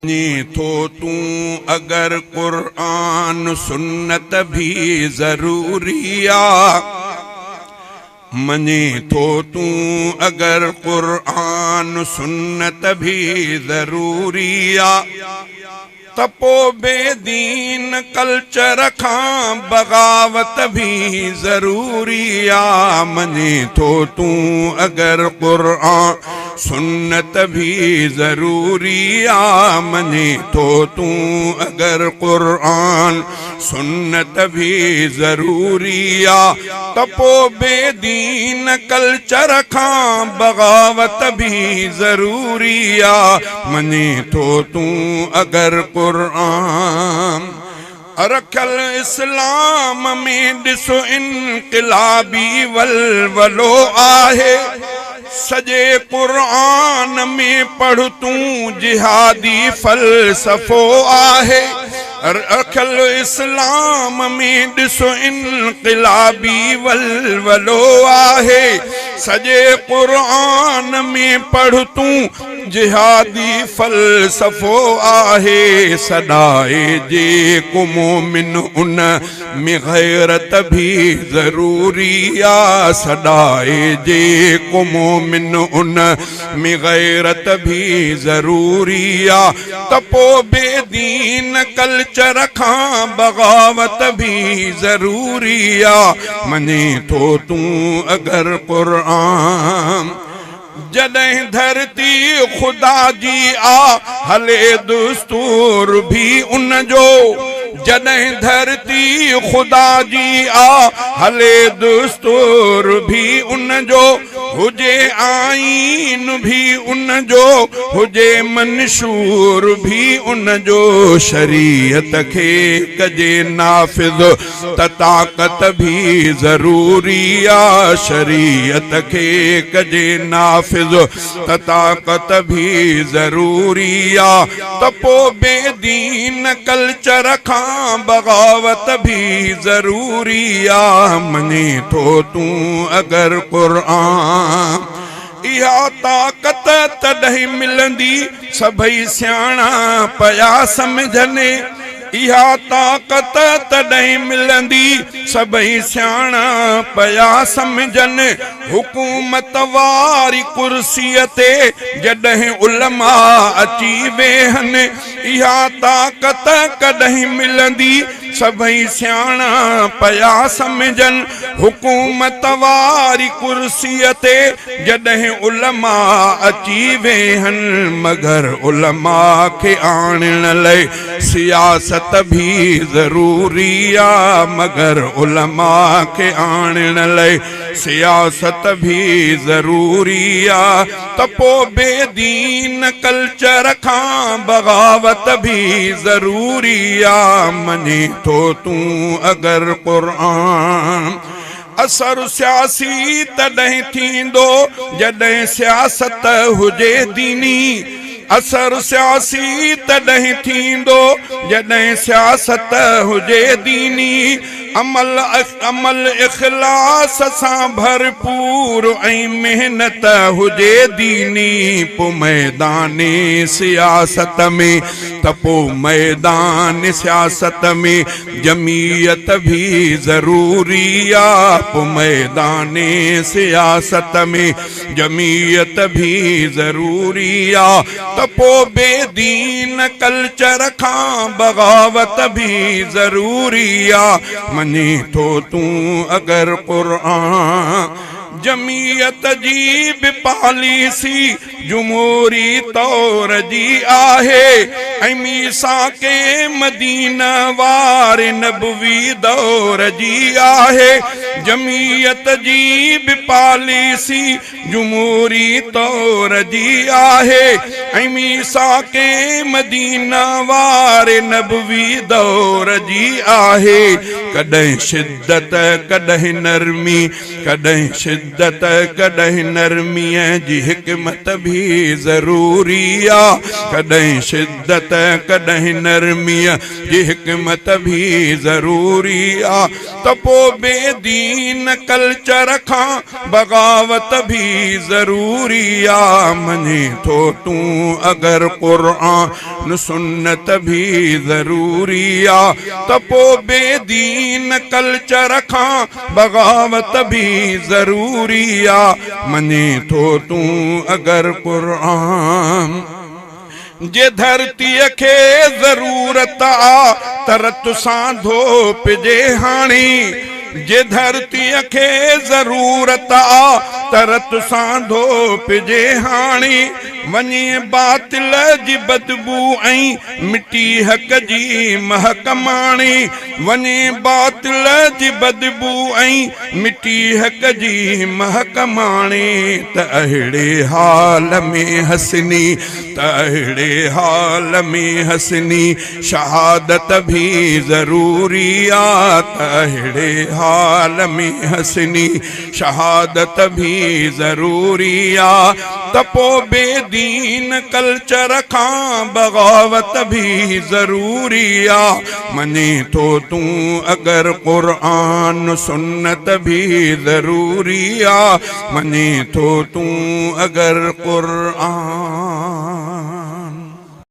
Money तो तू अगर कुरान सुन्नत भी जरूरिया, मनी तो तू अगर कुरान सुन्नत भी जरूरिया, तपो बेदीन कल्चर खां बगावत भी जरूरिया। मनी तो तू अगर कुरान सुन्नत भी जरूरिया, मनी तो तू अगर कुरान सुन्नत भी जरूरिया, तपो बेदीन कल्चर खां बगावत भी जरूरिया। मनी तो तू अगर कुरान रखल इस्लाम में ॾिसो इनकलाबी वलवलो आहे, सजे कुरान में पढ़ तू जिहादी फलसफो आहे। रखल इस्लाम में ॾिसो इनकलाबी वलवलो आहे, सजे कुरान में पढ़ तू जिहादी फलसफो आहे। सदाए जे को मोमिन उन में गैरत भी जरूरिया, सदाए जे को मोमिन उन में गैरत भी जरूरिया। तपो बेदीन कल्चर खां बगावत भी जरूरिया। मनी तो तू अगर कुरान जॾहिं धरती खुदा जी आ, हले दुस्तूर भी उन जो। जॾहिं धरती खुदा जी आ, हले दुस्तूर भी उन जो। हुजे आईन भी उन जो, हुजे मंशूर भी उन जो। शरीयत खे कजे नाफिज त ताक़त भी जरूरिया, शरीयत खे कजे नाफिज त ताक़त भी जरूरिया। तपो बेदीन कल्चर खां बगावत भी जरूरिया। मनी तो तू अगर कुरान इहा ताक़त तॾहिं मिलंदी सभई सियाणा पया समझने। इहा ताक़त तॾहिं मिलंदी सभई सियाणा पया समझन। हुकूमत वारी कुर्सीअ ते जॾहिं उलमा अची वेहन, इहा ताक़त कॾहिं मिलंदी सभई सियाणा पया समझन। हुकूमत वारी कुर्सीअ ते जॾहिं उलमा अची वेहन, मगर उलमा खे आणण लाइ सियासत भी जरूरिया, मगर उलमा के आणण लाइ सियासत भी जरूरिया। तपो बेदीन कल्चर खां बगावत भी जरूरिया। मनी तो तू अगर कुरान असर सियासी तॾहिं थींदो जॾहिं सियासत हुजे दीनी। असर सियासी तॾहिं थींदो जॾहिं सियासत हुजे दीनी। अमल इखलास सां भरपूर ऐं मेहनत हुजे दीनी। पो मैदान सियासत में तपो मैदान सियासत में जमीयत भी जरूरिया। पो मैदान सियासत में जमीयत भी जरूरिया। तपो बेदीन कल्चर खां बगावत भी जरूरिया। मनी तो तू अगर कुरान जमीयत जी भी पॉलिसी जुमूरी तौर जी आहे, ऐं मीसा के मदीना वारे नबवी दौर जी आहे। जमीयत जी भी पॉलिसी जुमूरी तौर जी आहे, ऐं मीसा के मदीना वारे नबवी दौर जी आहे। कॾहिं शिद्दत कॾहिं नरमी, कॾहिं शिद्दत कॾहिं नरमीअ जी हिकमत भी जरूरिया। कॾहिं शिद्दत कॾहिं नरमीअ जी हिकमत भी जरूरिया। तपो बेदी दीन कल्चर खां बगावत भी ज़रूरी आ। मञे थो तूं अगर क़ुरान सुन्नत भी ज़रूरी आ त पोइ बेदीन कल्चर खां बगावत भी ज़रूरी आ। मञे थो तूं अगर क़ुरान जे धरतीअ खे ज़रूरत आ तरत सां धोपिजे हाणी। जे धरतीअ खे ज़रूरत आ तरत सां धोपिजे हाणी। वञे बातिल जी बदबू ऐं मिटी हक़ जी महक माणी। वञे बातिल जी बदबू ऐं मिटी हक़ जी महक माणी। त अहिड़े हाल में हसनी त अहिड़े हाल में हसनी शहादत भी ज़रूरी आ। त अहिड़े हाल में हसनी शहादत भी ज़रूरी आ। त पोइ बेदीन कल्चर खां बगावत भी ज़रूरी आ। मञे थो तूं अगर क़ुरान सुन्नत भी ज़रूरी आ। मञे थो तूं अगर क़ुरान